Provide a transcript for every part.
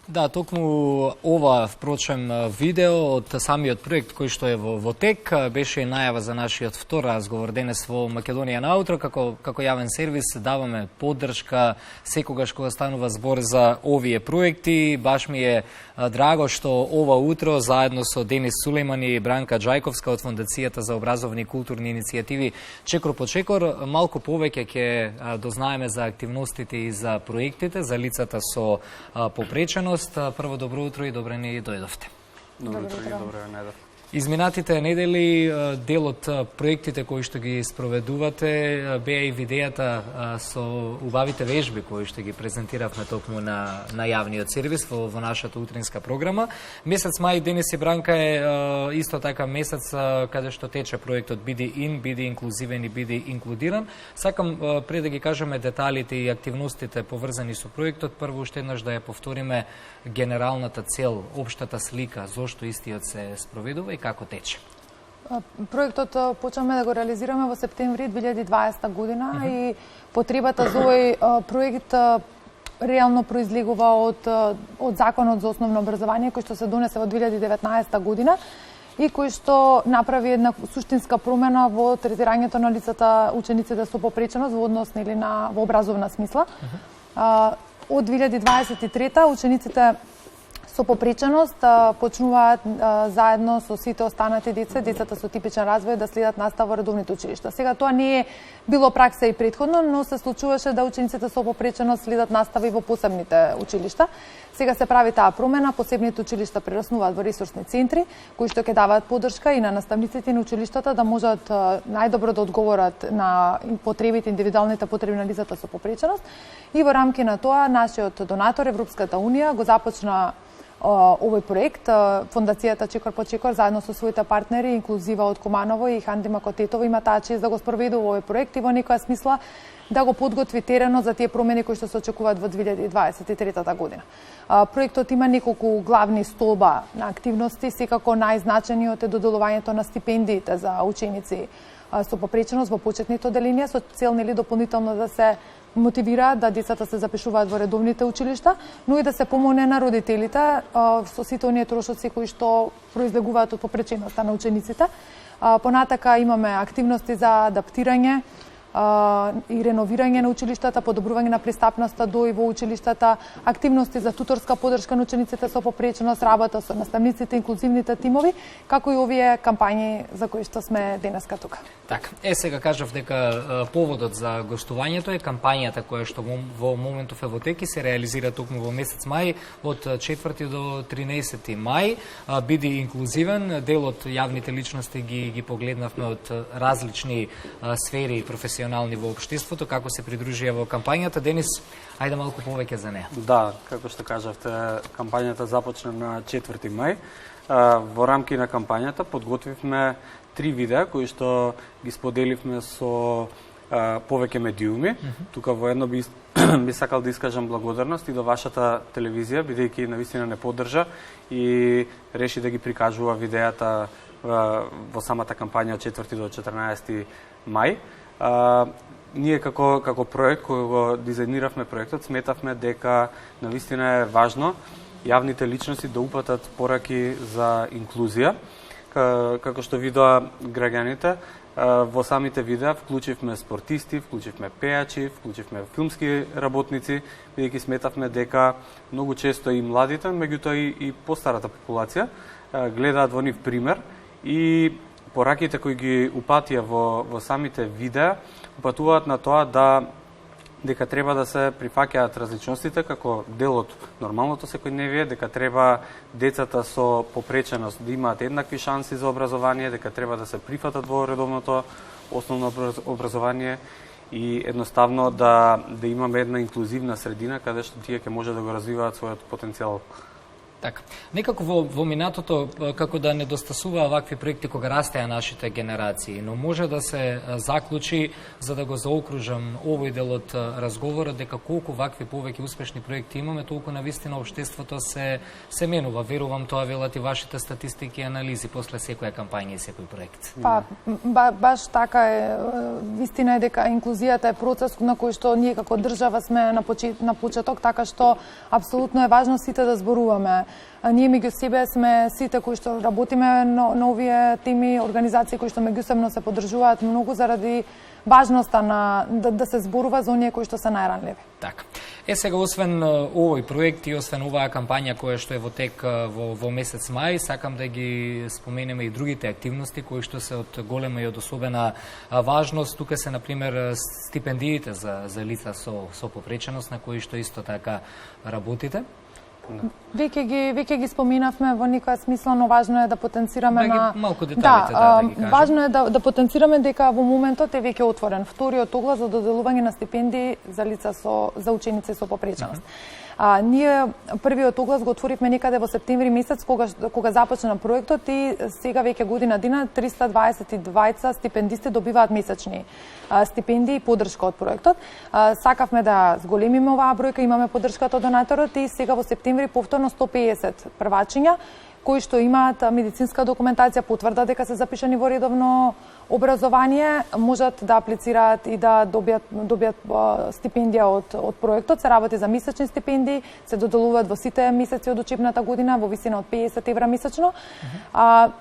Да, токму ова, впрочем, видео од самиот проект кој што е во тек беше и најава за нашиот втор разговор денес во Македонија на утро. Како јавен сервис даваме поддршка секогаш кога станува збор за овие проекти. Баш ми е драго што ова утро заедно со Денис Сулејмани и Бранка Џајковска од Фондацијата за образовни и културни иницијативи Чекор по Чекор малку повеќе ќе дознаеме за активностите и за проектите, за лицата со попреченост. Прво, добро утро и добре ни дојдовте. Добро утро и добре недов. Изминатите недели дел од проектите кои што ги спроведувате беа и видејата со убавите вежби кои што ги презентиравме токму на јавниот сервис во нашата утринска програма. Месец мај, Денис и Бранка, е исто така месец каде што тече проектот Биди ин, биди инклузивен и биди инклудиран. Сакам пред да ги кажеме деталите и активностите поврзани со проектот, прво уште еднаш да ја повториме генералната цел, општата слика, зошто истиот се спроведува и како тече. Проектот почнавме да го реализираме во септември 2020 година и потребата за овој проект реално произлегува од Законот за основно образование кој што се донесе во 2019 година и кој што направи една суштинска промена во третирањето на лицата учениците со попреченост во однос во образовна смисла. Од 2023 учениците со попреченост почнуваат заедно со сите останати деца, децата со типичен развој, да следат настава во редовните училишта. Сега тоа не е било пракса и претходно, но се случуваше да учениците со попреченост следат настава и во посебните училишта. Сега се прави таа промена, посебните училишта прераснуваат во ресурсни центри, кои што ќе даваат поддршка и на наставниците и на училиштата да можат најдобро да одговорат на потребите, индивидуалните потреби на лицата со попреченост. И во рамки на тоа, нашиот донатор, Европската Унија, го започна овој проект. Фондацијата Чекор по Чекор заедно со своите партнери, Инклузива од Команово и Хандима Котетово, има таа чест да го спроведува овој проект и во некоја смисла да го подготви теренот за тие промени кои што се очекуваат во 2023 година. Проектот има неколку главни столба на активности, секако најзначениот е доделувањето на стипендиите за ученици со попреченост во почетните оделенија со цел дополнително да се мотивираат да децата се запишуваат во редовните училишта, но и да се помогне на родителите со сите оние трошоци кои што произлегуваат од попреченоста на учениците. Понатака имаме активности за адаптирање и реновирање на училиштата, подобрување на пристапноста до и во училиштата, активности за туторска поддршка на учениците со попреченост, работа со наставниците, инклузивните тимови, како и овие кампањи за кои што сме денеска тука. Така, сега кажав дека поводот за гостувањето е кампањата која што во моментов е во тек и се реализира токму во месец мај од 4 до 13 мај. Биди инклузивен, дел од јавните личности ги погледнавме од различни сфери професионални во општеството, како се придружија во кампањата. Денис, ајде малку повеќе за неа. Да, како што кажавте, кампањата започна на 4 мај. Во рамки на кампањата подготвивме 3 видеа кои што ги споделивме со повеќе медиуми. Тука во едно би сакал да искажам благодарност и до вашата телевизија, бидејќи навистина не поддржа и реши да ги прикажува видеата во самата кампања од 4 до 14 мај. Ние како проект кој го дизајниравме проектот, сметавме дека навистина е важно јавните личности да упатат пораки за инклузија. Како што видоа граѓаните, во самите видеа вклучивме спортисти, вклучивме пејачи, вклучивме филмски работници, бидејќи сметавме дека многу често и младите, меѓутоа и постарата популација гледаат во нив пример и пораките кои ги упатија во самите видеа упатуваат на тоа дека треба да се прифаќаат различностите како дел од нормалното секојдневие, дека треба децата со попреченост да имаат еднакви шанси за образование, дека треба да се прифатат во редовното основно образование и едноставно да имаме една инклузивна средина каде што тие ќе може да го развиваат својот потенцијал Така. Некако во минатото, како да недостасува вакви проекти кога растеа нашите генерации, но може да се заклучи, за да го заокружам овој дел од разговорот, дека колку вакви повеќе успешни проекти имаме, толку навистина општеството се менува. Верувам тоа велат и вашите статистики и анализи после секоја кампања и секој проект. Па, баш така е. Вистина е дека инклузијата е процес на кој што ние како држава сме на почеток, така што апсолутно е важно сите да зборуваме. Ние меѓу себе сме сите кои што работиме на овие теми, организации кои што меѓусебно се поддржуваат многу заради важноста на да се зборува за оние кои што се најранливи. Така. Сега, освен овој проект и освен оваа кампања која што е во тек во месец мај, сакам да ги споменеме и другите активности кои што се од голема и од особена важност. Тука се, например, стипендиите за лица со попреченост, на кои што исто така работите. Веќе ги споминавме во никоја смисла, но важно е да потенцираме малку деталите да ги кажем. Важно е да потенцираме дека во моментот е веќе отворен вториот оглас за доделување на стипендии за лица за ученици со попреченост. Ние првиот оглас го отворивме некаде во септември месец кога започна проектот и сега веќе година дина 322 стипендисти добиваат месечни стипендии и поддршка од проектот. Сакавме да зголемиме оваа бројка, имаме поддршката од донаторот и сега во септември повторно 150 првачиња кои што имаат медицинска документација, потврда дека се запишани во редовно образование, можат да аплицираат и да добијат стипендија од проектот. Се работи за месечни стипендии, се доделуваат во сите месеци од учебната година во висина од 50 евра месечно.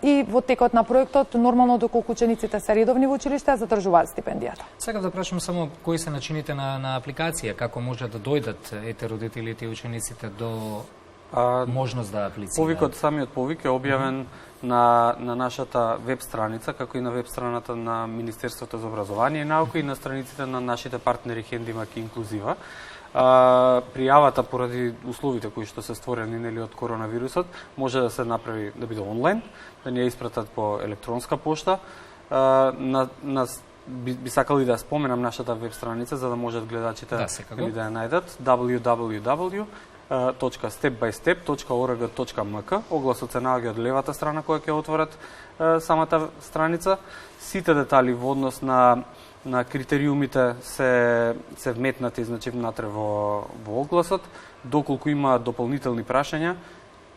И во текот на проектот, нормално доколку учениците се редовни во училиште, задржуваат стипендијата. Сакав да прашам само кои се начините на апликација, како може да дојдат родителите и учениците до можност да аплицираат. Самиот повик е објавен на нашата веб страница, како и на веб страната на Министерството за образование и наука и на страниците на нашите партнери Хендимак и Инклузива. Пријавата поради условите кои што се створени од коронавирусот може да се направи, да биде онлайн, да ни ја испратат по електронска пошта. Би сакали да споменам нашата веб страница за да можат гледачите да ја најдат www.stepbystep.org.mk. Огласот се наоѓа од левата страна која ќе отворат самата страница. Сите детали во однос на критериумите се вметнати внатре во огласот. Доколку има дополнителни прашања,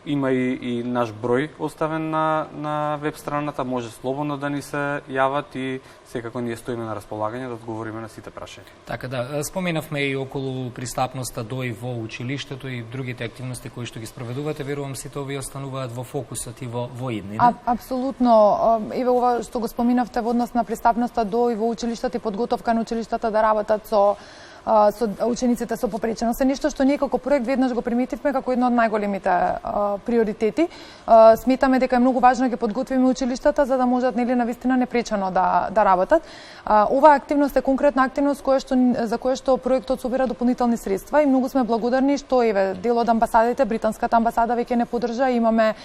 има и наш број оставен на веб страната, може слободно да ни се јават и секако ние стоиме на располагање да одговориме на сите прашања. Така да, споменавме и околу пристапноста до и во училиштето и другите активности кои што ги спроведувате, верувам сите овие остануваат во фокусот и во идни. Апсолутно. Еве ова што го споминавте во однос на пристапноста до и во училиштето и подготовка на училиштата да работат со учениците со попреченост е нешто што ние како проект веднаш го приметивме како едно од најголемите приоритети. Сметаме дека е многу важно да ги подготвиме училиштата за да можат навистина непречено да работат. Оваа активност е конкретна активност за која што проектот собира дополнителни средства и многу сме благодарни што дел од амбасадите, британската амбасада веќе не поддржа, имаме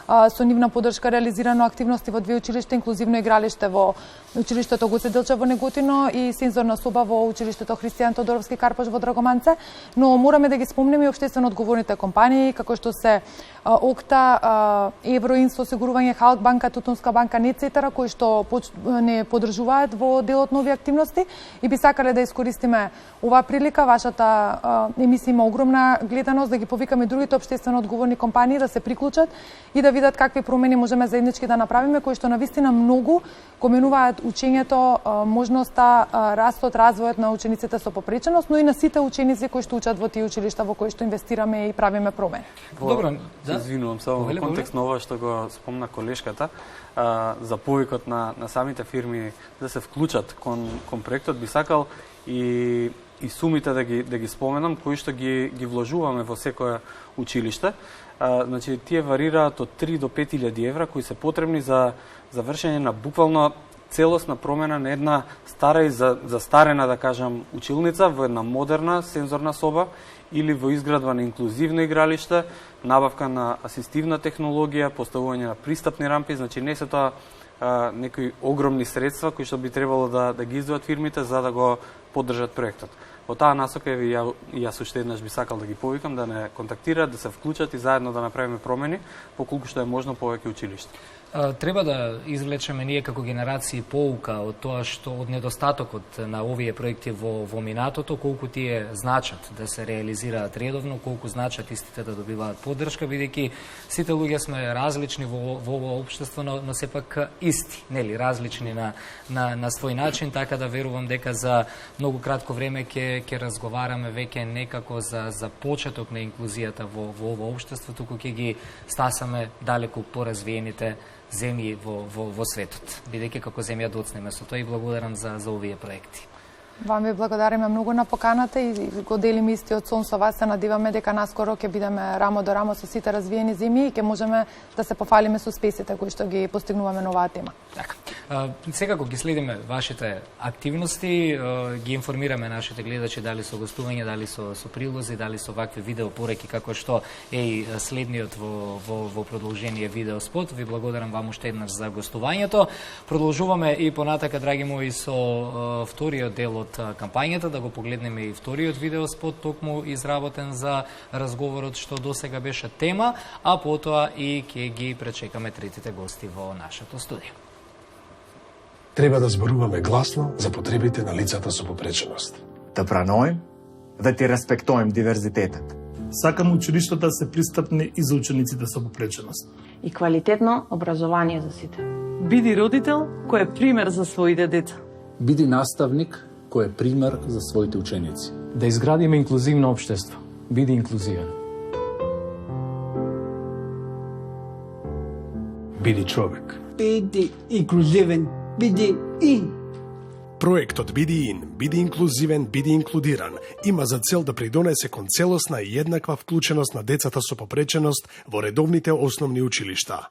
со нивна поддршка реализирано активности во две училишта, инклузивно игралиште во училиштето Гоце Делчев во Неготино и сензорна соба во училиштето Христијан Тодоровски Карпош во Драгоманце, но мораме да ги спомнеме и општествено одговорните компании, како што се Окта, Евроинс осигурување, Халк банка, Тутунска банка, Нетцетера, кои што не поддржуваат во делот на овие активности и би сакале да искористиме оваа прилика. Вашата емисија има огромна гледаност, да ги повикаме другите општествено одговорни компании да се приклучат и да видат какви промени можеме заеднички да направиме, кои што навистина многу коменуваат учењето, можноста, растот, развојот на учениците со попреченост, но и на сите ученици кои што учат во тие училишта во кои што инвестираме и правиме промени. Добро, извинувам се, во контекст на ова што го спомна колешката, за повикот на самите фирми да се вклучат кон проектот, би сакал и сумите да ги споменам, кои што ги вложуваме во секое училиште. Значи, тие варираат од 3 до 5.000 евра, кои се потребни за завршење на буквално целосна промена на една стара и застарена, да кажам, училница во една модерна сензорна соба или во изградба на инклузивно игралиште, набавка на асистивна технологија, поставување на пристапни рампи. Значи, не се тоа некои огромни средства кои што би требало да ги издвојат фирмите за да го поддржат проектот. Во таа насока и јас уште еднаш би сакал да ги повикам да не контактираат, да се вклучат и заедно да направиме промени по колку што е можно повеќе училишта. Треба да извлечеме ние како генерации поука од тоа што од недостатокот на овие проекти во минатото, колку тие значат да се реализираат редовно, колку значат истите да добиваат поддршка, бидејќи сите луѓе сме различни во ова општество, но сепак исти, нели, различни на свој начин, така да верувам дека за многу кратко време ќе разговараме веќе некако за почеток на инклузијата во ова општество, туку ќе ги стасаме далеку поразвиените земји во светот, бидејќи како земја доцнеме со тоа и благодарам за овие проекти. Вам ви благодариме многу на поканата и го делиме истиот сон со вас. Се надеваме дека наскоро ќе бидеме рамо до рамо со сите развиени земји и ќе можеме да се пофалиме со успесите кои што ги постигнуваме на оваа тема. Така. Секако ги следиме вашите активности, ги информираме нашите гледачи дали со гостување, дали со прилози, дали со вакви видео пореки како што е и следниот во продолжение видео спот. Ви благодарам вам уште еднаш за гостувањето. Продолжуваме и понатака, драги мои, со вториот дел од кампањата, да го погледнеме и вториот видеоспот, токму изработен за разговорот што досега беше тема, а потоа и ќе ги пречекаме третите гости во нашето студио. Треба да зборуваме гласно за потребите на лицата со попреченост. Да браноим, да ти респектоим диверзитетот. Сакам училиштата да се пристапни и за учениците со попреченост. И квалитетно образование за сите. Биди родител кој е пример за своите деца. Биди наставник кој е пример за своите ученици. Да изградиме инклузивно општество. Биди инклузивен. Биди човек. Биди инклузивен. Биди ин. Проектот Биди ин, биди инклузивен, биди инклудиран има за цел да придонесе кон целосна и еднаква вклученост на децата со попреченост во редовните основни училишта.